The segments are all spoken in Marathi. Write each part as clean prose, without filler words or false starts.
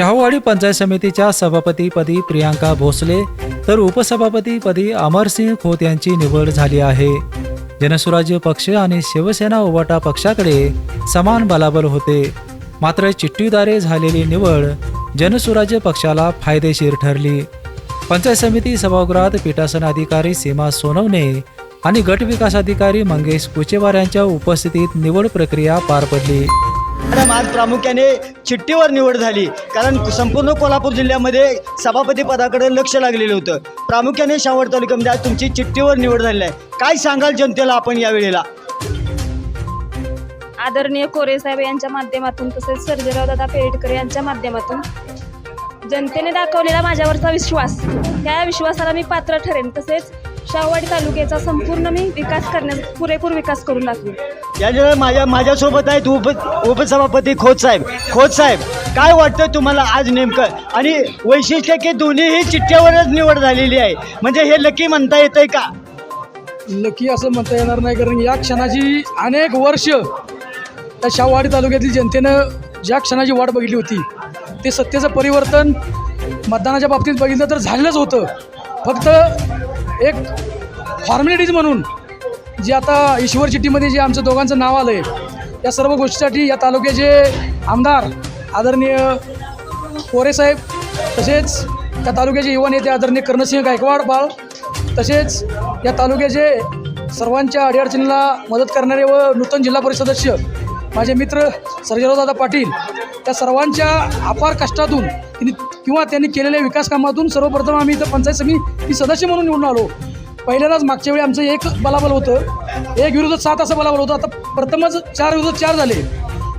शाहूवाडी पंचायत समितीच्या सभापतीपदी प्रियांका भोसले तर उपसभापतीपदी अमरसिंह खोत यांची निवड झाली आहे। जनसुराज्य पक्ष आणि शिवसेना उभाटा पक्षाकडे समान बलाबल होते, मात्र चिठ्ठीद्वारे झालेली निवड जनसुराज्य पक्षाला फायदेशीर ठरली। पंचायत समिती सभागृहात पीठासन अधिकारी सीमा सोनवणे आणि गट विकास अधिकारी मंगेश कुचेवार यांच्या उपस्थितीत निवड प्रक्रिया पार पडली। आज प्रामुख्याने चिठ्ठीवर निवड झाली, कारण संपूर्ण कोल्हापूर जिल्ह्यामध्ये सभापती पदाकडे लक्ष लागलेलं होतं। प्रामुख्याने शाहूवाडी तालुक्यामध्ये आज तुमची चिठ्ठीवर निवड झालेली आहे। काय सांगाल जनतेला आपण यावेळेला? आदरणीय कोरे साहेब यांच्या माध्यमातून तसेच सर्जेराव दादा पेडकर यांच्या माध्यमातून जनतेने दाखवलेला माझ्यावरचा विश्वास, त्या विश्वासाला मी पात्र ठरेन। तसेच शाहूवाडी तालुक्याचा संपूर्ण मी विकास करण्यास पुरेपूर विकास करून दाखवेन। यावेळेला माझ्यासोबत आहेत उपसभापती खोत साहेब, काय वाटतं तुम्हाला आज नेमकं? आणि वैशिष्ट्य की दोन्हीही चिठ्ठीवरच निवड झालेली आहे, म्हणजे हे लकी म्हणता येतंय का? लकी असं म्हणता येणार नाही, कारण या क्षणाची अनेक वर्ष त्या शाहूवाडी तालुक्यातील जनतेनं ज्या क्षणाची वाट बघितली होती, ते सत्तेचं परिवर्तन मतदानाच्या बाबतीत बघितलं तर झालेलंच होतं। फक्त एक फॉर्मॅलिटीज म्हणून जे आता ईश्वर चिठ्ठीमध्ये जे आमचं दोघांचं नाव आलं आहे, या सर्व गोष्टीसाठी या तालुक्याचे आमदार आदरणीय कोरेसाहेब, तसेच त्या तालुक्याचे युवा नेते आदरणीय कर्णसिंह गायकवाड बाळ, तसेच या तालुक्याचे सर्वांच्या अडीअडचणीला मदत करणारे व नूतन जिल्हा परिषद सदस्य माझे मित्र सर्जेराव दादा पाटील, त्या सर्वांच्या अपार कष्टातून त्यांनी केलेल्या विकास कामातून सर्वप्रथम आम्ही इथं पंचायत समिती सदस्य म्हणून निवडून आलो। पहिल्यांदाच मागच्या वेळी आमचं एक बलाबल होतं, 1 विरुद्ध 7 असं बलाबल होतं। आता प्रथमच 4 विरुद्ध 4 झाले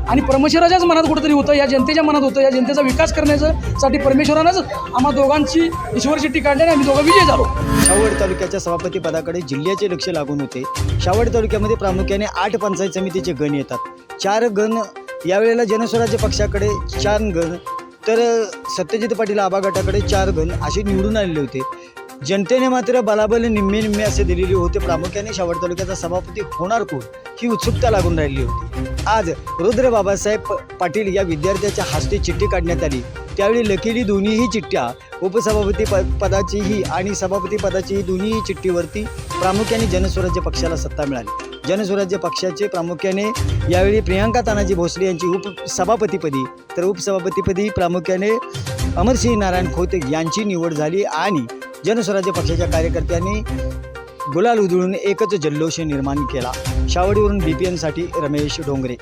आणि परमेश्वराच्याच मनात कुठेतरी होतं, या जनतेच्या मनात होतं, या जनतेचा विकास करण्यासाठी परमेश्वरानंच आम्हा दोघांची ईश्वर चिठ्ठी काढली आणि आम्ही दोघं विजय झालो। शाहूवाडी तालुक्याच्या सभापती पदाकडे जिल्ह्याचे लक्ष लागून होते। शाहूवाडी तालुक्यामध्ये प्रामुख्याने 8 पंचायत समितीचे गण येतात, 4 गण यावेळेला जनस्वराज्य पक्षाकडे, 4 गण तर सत्यजित पाटील आबा गटाकडे 4 गण असे निवडून आलेले होते। जनतेने मात्र बलाबल निम्मे असे दिलेले होते। प्रामुख्याने शाहूवाडी तालुक्याचा सभापती होणार कोण ही उत्सुकता लागून राहिली होती। आज रुद्र बाबासाहेब पाटील या विद्यार्थ्याच्या हस्ते चिठ्ठी काढण्यात आली, त्यावेळी लकीली दोन्हीही चिठ्ठ्या उपसभापती पदाचीही आणि सभापती पदाचीही दोन्हीही चिठ्ठीवरती प्रामुख्याने जनस्वराज्य पक्षाला सत्ता मिळाली। जनस्वराज्य पक्षाचे प्रामुख्याने यावेळी प्रियांका तानाजी भोसले यांची उपसभापतीपदी तर उपसभापतीपदी प्रामुख्याने अमरसिंह नारायण खोत यांची निवड झाली आणि जनस्वराज्य पक्षाच्या कार्यकर्त्यांनी गुलाल उधळून एकच जल्लोष निर्माण केला। शाहूवाडीवरून BPN साठी रमेश डोंगरे।